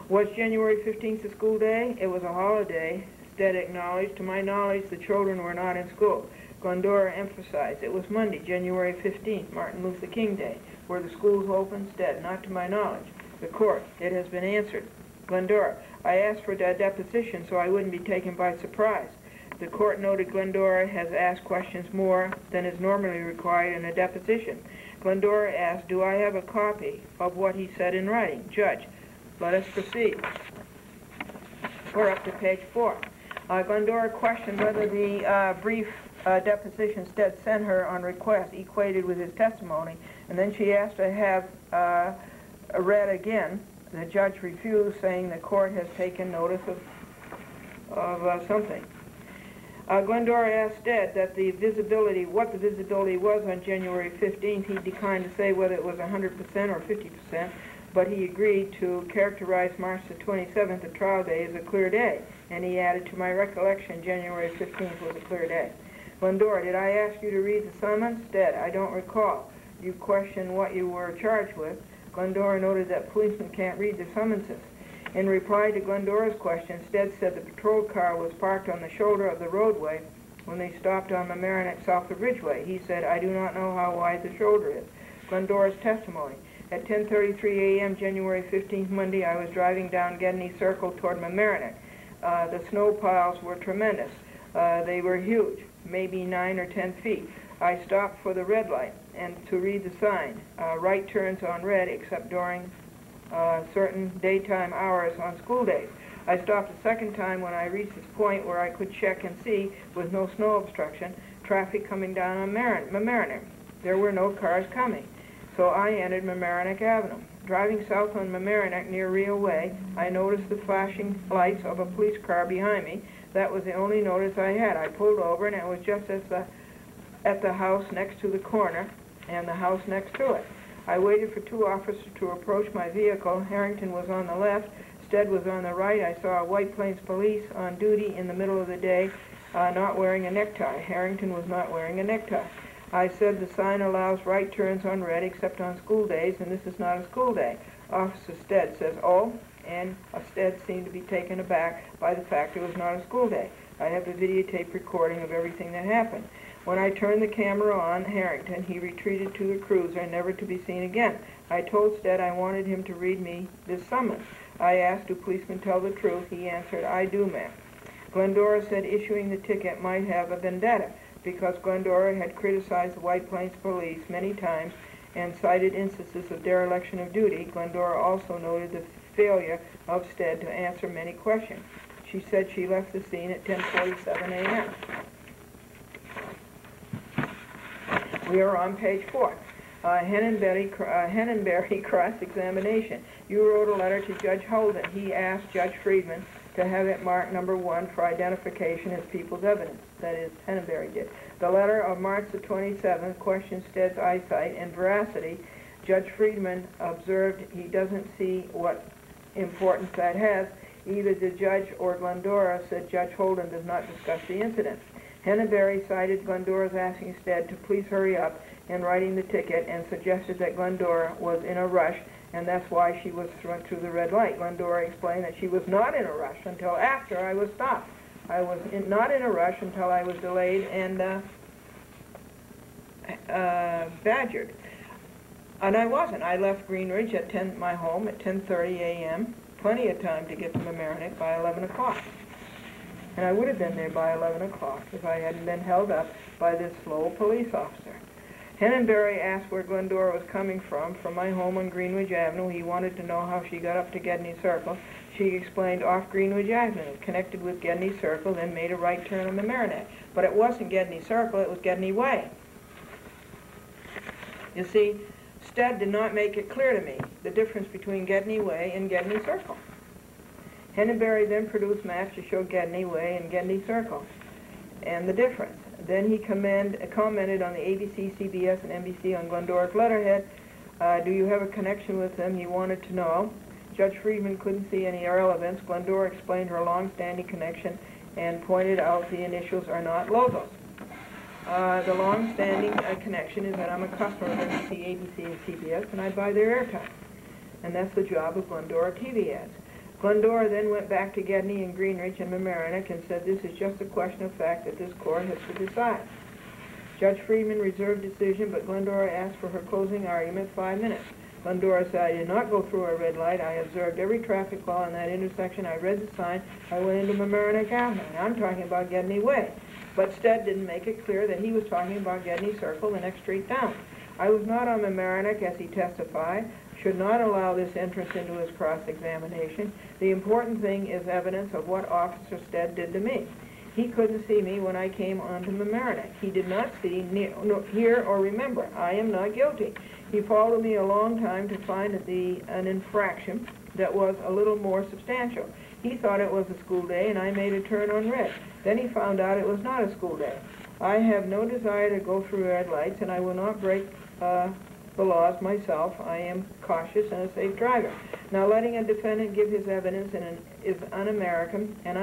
Was January 15th a school day? It was a holiday. Stead acknowledged, to my knowledge, the children were not in school. Glendora emphasized, it was Monday, January 15th, Martin Luther King Day. Were the schools open? Stead, not to my knowledge. The court, it has been answered. Glendora, I asked for a deposition so I wouldn't be taken by surprise. The court noted Glendora has asked questions more than is normally required in a deposition. Glendora asked, do I have a copy of what he said in writing? Judge, let us proceed. We're up to page 4. Glendora questioned whether the brief deposition Stead sent her on request equated with his testimony, and then she asked to have read again. The judge refused, saying the court has taken notice of something. Glendora asked Stead that what the visibility was on January 15th. He declined to say whether it was 100% or 50%, but he agreed to characterize March the 27th, the trial day, as a clear day. And he added, to my recollection, January 15th was a clear day. Glendora, did I ask you to read the summons? Stead, I don't recall. You questioned what you were charged with. Glendora noted that policemen can't read the summonses. In reply to Glendora's question, Stead said the patrol car was parked on the shoulder of the roadway when they stopped on Mamaroneck south of Ridgeway. He said, I do not know how wide the shoulder is. Glendora's testimony. At 10:33 a.m. January 15th, Monday, I was driving down Gedney Circle toward Mamaroneck. The snow piles were tremendous. They were huge, maybe 9 or 10 feet. I stopped for the red light and to read the sign. Right turns on red except during certain daytime hours on school days. I stopped a second time when I reached this point where I could check and see, with no snow obstruction, traffic coming down on Mamaroneck. There were no cars coming, so I entered Mamaroneck Avenue. Driving south on Mamaroneck near Rio Way, I noticed the flashing lights of a police car behind me. That was the only notice I had. I pulled over, and it was just at the house next to the corner and the house next to it. I waited for two officers to approach my vehicle. Harrington was on the left, Stead was on the right. I saw a White Plains police on duty in the middle of the day, not wearing a necktie. Harrington was not wearing a necktie. I said the sign allows right turns on red except on school days, and this is not a school day. Officer Stead says, oh, and Stead seemed to be taken aback by the fact it was not a school day. I have a videotape recording of everything that happened. When I turned the camera on Harrington, he retreated to the cruiser, never to be seen again. I told Stead I wanted him to read me this summons. I asked, do policemen tell the truth? He answered, I do, ma'am. Glendora said issuing the ticket might have a vendetta, because Glendora had criticized the White Plains police many times and cited instances of dereliction of duty. Glendora also noted the failure of Stead to answer many questions. She said she left the scene at 10:47 a.m. We are on page 4. Hennenberry cross-examination. You wrote a letter to Judge Holden. He asked Judge Friedman to have it marked number 1 for identification as people's evidence. That is, Hennenberry did. The letter of March the 27th questioned Stead's eyesight and veracity. Judge Friedman observed he doesn't see what importance that has. Either the judge or Glendora said Judge Holden does not discuss the incident. Hennenberry cited Glendora's asking Stead to please hurry up in writing the ticket and suggested that Glendora was in a rush, and that's why she was thrown through the red light. Glendora explained that she was not in a rush until after I was stopped. I was not in a rush until I was delayed and badgered. And I wasn't. I left Greenridge at my home at 10:30 a.m., plenty of time to get to Mamaroneck by 11 o'clock. And I would have been there by 11 o'clock if I hadn't been held up by this slow police officer. Hennenberry asked where Glendora was coming from my home on Greenwich Avenue. He wanted to know how she got up to Gedney Circle. She explained off Greenwich Avenue, connected with Gedney Circle, then made a right turn on Mamaroneck. But it wasn't Gedney Circle, it was Gedney Way. You see, Stead did not make it clear to me the difference between Gedney Way and Gedney Circle. Hennenberry then produced maps to show Gedney Way and Gedney Circle and the difference. Then he commented on the ABC, CBS, and NBC on Glendora's letterhead. Do you have a connection with them? He wanted to know. Judge Friedman couldn't see any relevance. Glendora explained her long-standing connection and pointed out the initials are not logos. The long-standing connection is that I'm a customer of NBC, ABC, and CBS, and I buy their airtime. And that's the job of Glendora TV ads. Glendora then went back to Gedney and Greenridge and Mamaroneck and said this is just a question of fact that this court has to decide. Judge Friedman reserved decision, but Glendora asked for her closing argument 5 minutes. Glendora said, I did not go through a red light. I observed every traffic law in that intersection. I read the sign. I went into Mamaroneck Avenue. And I'm talking about Gedney Way. But Stead didn't make it clear that he was talking about Gedney Circle, the next street down. I was not on Mamaroneck, as he testified. Should not allow this entrance into his cross-examination. The important thing is evidence of what Officer Stead did to me. He couldn't see me when I came onto Mamaroneck. He did not see, hear, or remember. I am not guilty. He followed me a long time to find an infraction that was a little more substantial. He thought it was a school day, and I made a turn on red. Then he found out it was not a school day. I have no desire to go through red lights, and I will not break the laws myself. I am cautious and a safe driver. Now, letting a defendant give his evidence is un-American and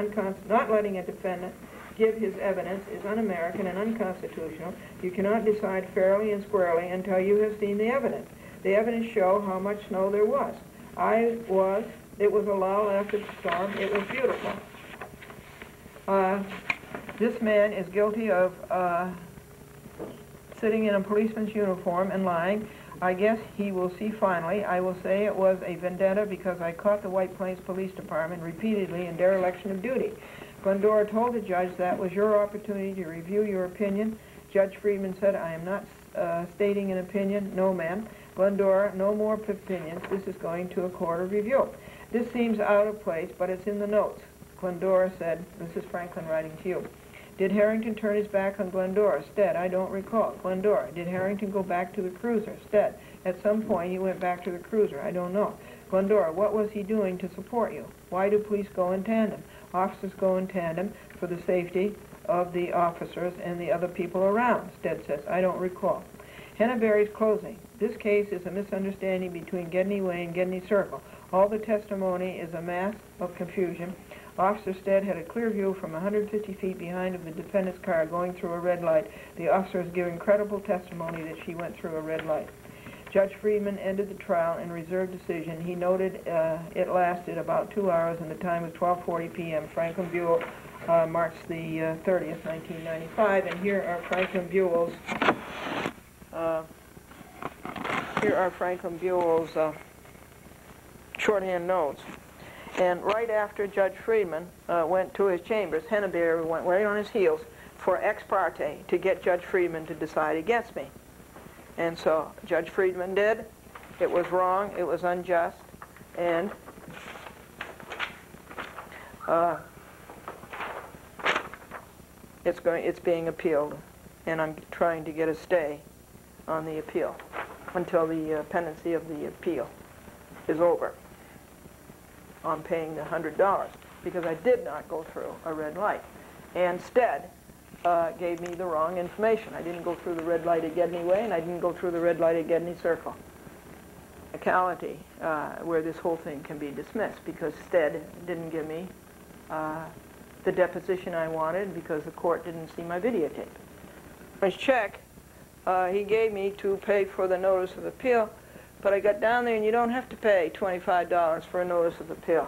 not letting a defendant give his evidence is un-American and unconstitutional. You cannot decide fairly and squarely until you have seen the evidence. The evidence show how much snow there was. It was a lull after the storm. It was beautiful. This man is guilty of sitting in a policeman's uniform and lying. I guess he will see finally. I will say it was a vendetta because I caught the White Plains Police Department repeatedly in dereliction of duty. Glendora told the judge that was your opportunity to review your opinion. Judge Friedman said, I am not stating an opinion. No, ma'am. Glendora, no more opinions. This is going to a court of review. This seems out of place, but it's in the notes. Glendora said, this is Franklin writing to you. Did Harrington turn his back on Glendora? Stead, I don't recall. Glendora, did Harrington go back to the cruiser? Stead, at some point he went back to the cruiser. I don't know. Glendora, what was he doing to support you? Why do police go in tandem? Officers go in tandem for the safety of the officers and the other people around. Stead says, I don't recall. Henneberry's closing. This case is a misunderstanding between Gedney Way and Gedney Circle. All the testimony is a mass of confusion. Officer Stead had a clear view from 150 feet behind of the defendant's car going through a red light. The officer is giving credible testimony that she went through a red light. Judge Friedman ended the trial in reserved decision. He noted it lasted about 2 hours and the time was 12:40 p.m. Franklin Buell, March the 30th, 1995. And here are Franklin Buell's shorthand notes. And right after Judge Friedman went to his chambers, Henneberry went right on his heels for ex parte to get Judge Friedman to decide against me. And so Judge Friedman did. It was wrong. It was unjust. And it's being appealed. And I'm trying to get a stay on the appeal until the pendency of the appeal is over. On paying the $100 because I did not go through a red light. And Stead gave me the wrong information. I didn't go through the red light at Gedney Way and I didn't go through the red light at Gedney Circle. Locality where this whole thing can be dismissed because Stead didn't give me the deposition I wanted because the court didn't see my videotape. His check he gave me to pay for the notice of appeal. But I got down there, and you don't have to pay $25 for a notice of appeal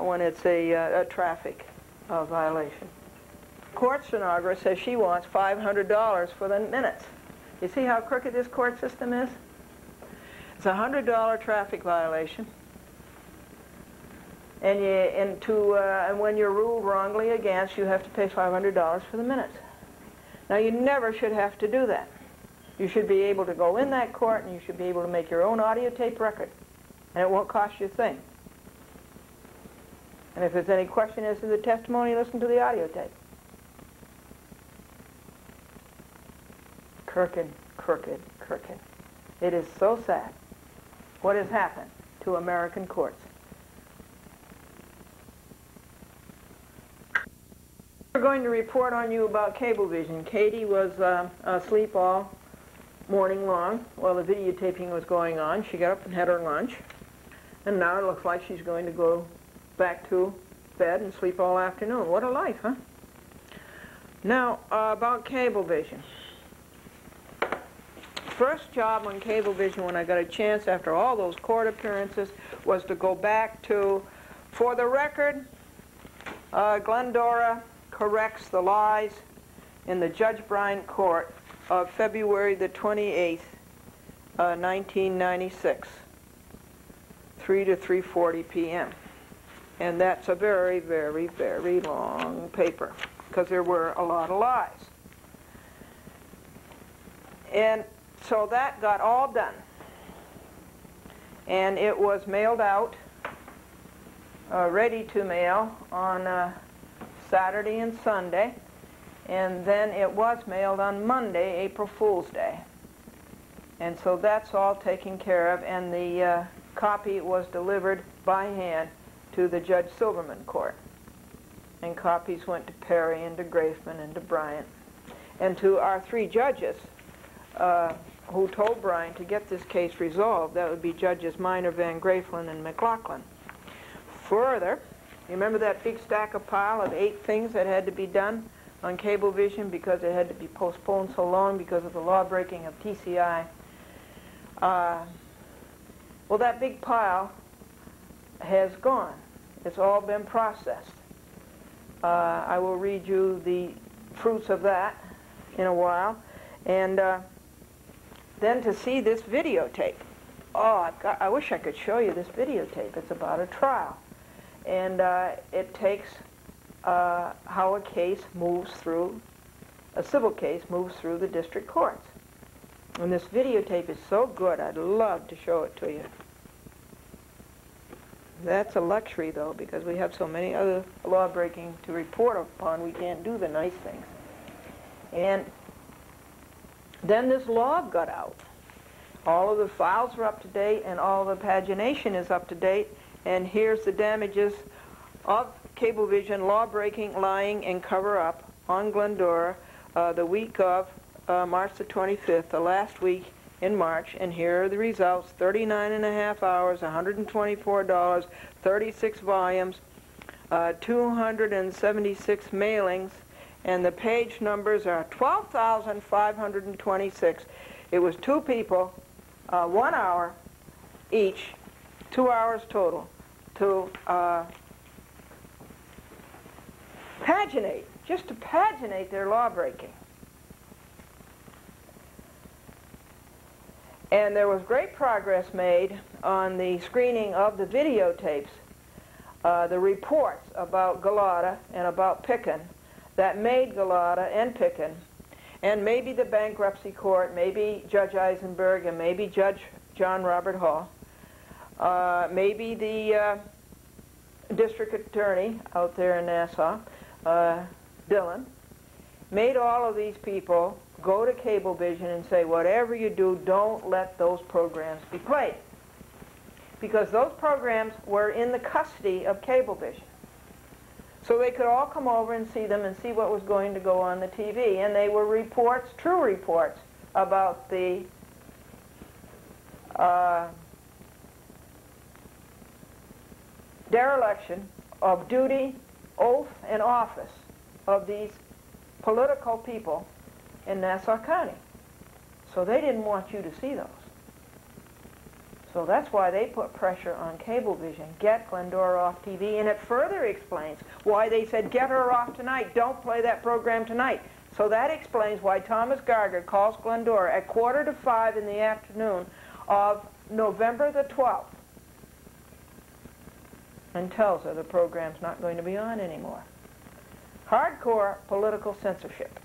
when it's a traffic violation. Court stenographer says she wants $500 for the minutes. You see how crooked this court system is? It's a $100 traffic violation, and when you're ruled wrongly against, you have to pay $500 for the minutes. Now, you never should have to do that. You should be able to go in that court and you should be able to make your own audio tape record. And it won't cost you a thing. And if there's any question as to the testimony, listen to the audio tape. Crooked, crooked, crooked. It is so sad what has happened to American courts. We're going to report on you about Cablevision. Katie was asleep all morning long while the videotaping was going on. She got up and had her lunch, and now it looks like she's going to go back to bed and sleep all afternoon. What a life, huh? Now, about Cablevision. First job on Cablevision when I got a chance after all those court appearances was to go back to, for the record, Glendora corrects the lies in the Judge Bryant Court of February the 28th, 1996, 3 to 3:40 p.m. And that's a very, very, very long paper because there were a lot of lies. And so that got all done. And it was mailed out, ready to mail on Saturday and Sunday. And then it was mailed on Monday, April Fool's Day. And so that's all taken care of, and the copy was delivered by hand to the Judge Silverman Court. And copies went to Perry and to Grafman and to Bryant. And to our three judges who told Bryant to get this case resolved, that would be Judges Minor, Van Graflin, and McLaughlin. Further, you remember that big stack of pile of 8 things that had to be done on Cablevision because it had to be postponed so long because of the law-breaking of TCI. Well, that big pile has gone. It's all been processed. I will read you the fruits of that in a while. And then to see this videotape. Oh, I wish I could show you this videotape. It's about a trial. And it takes how a case moves through, a civil case moves through the district courts. And this videotape is so good, I'd love to show it to you. That's a luxury, though, because we have so many other law-breaking to report upon, we can't do the nice things. And then this log got out. All of the files are up to date, and all the pagination is up to date, and here's the damages of Cablevision law-breaking, lying, and cover-up on Glendora the week of March the 25th, the last week in March, and here are the results: 39.5 hours, $124, 36 volumes, 276 mailings, and the page numbers are 12,526. It was 2 people, 1 hour each, 2 hours total, to paginate, just to paginate their law-breaking. And there was great progress made on the screening of the videotapes, the reports about Galata and about Picken that made Galata and Picken, and maybe the bankruptcy court, maybe Judge Eisenberg, and maybe Judge John Robert Hall, maybe the district attorney out there in Nassau, Dillon, made all of these people go to Cablevision and say, whatever you do, don't let those programs be played. Because those programs were in the custody of Cablevision. So they could all come over and see them and see what was going to go on the TV. And they were reports, true reports, about the dereliction of duty, oath, and office of these political people in Nassau County. So they didn't want you to see those. So that's why they put pressure on Cablevision. Get Glendora off TV. And it further explains why they said, get her off tonight. Don't play that program tonight. So that explains why Thomas Garger calls Glendora at 4:45 in the afternoon of November the 12th and tells her the program's not going to be on anymore. Hardcore political censorship.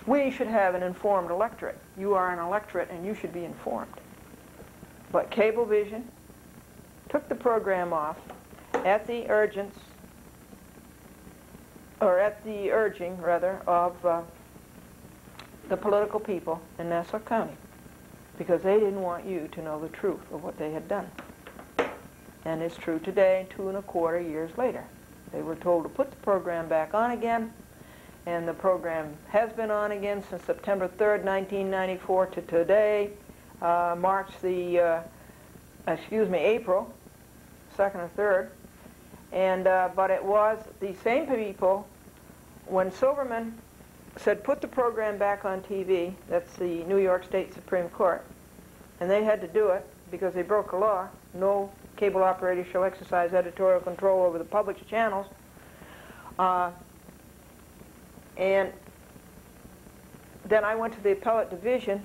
We should have an informed electorate. You are an electorate and you should be informed. But Cablevision took the program off at the urging, rather, of the political people in Nassau County, because they didn't want you to know the truth of what they had done. And it's true today, 2¼ years later. They were told to put the program back on again, and the program has been on again since September 3rd, 1994 to today, April 2nd or 3rd. And but it was the same people, when Silverman said put the program back on TV, that's the New York State Supreme Court, and they had to do it because they broke a law. No cable operator shall exercise editorial control over the public's channels. And then I went to the appellate division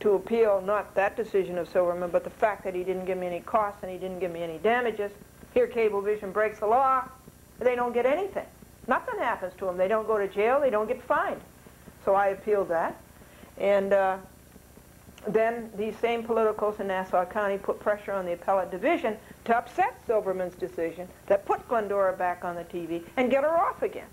to appeal not that decision of Silverman, but the fact that he didn't give me any costs and he didn't give me any damages. Here Cablevision breaks the law, they don't get anything. Nothing happens to them. They don't go to jail, they don't get fined. So I appealed that. And then these same politicals in Nassau County put pressure on the appellate division to upset Silverman's decision that put Glendora back on the TV and get her off again.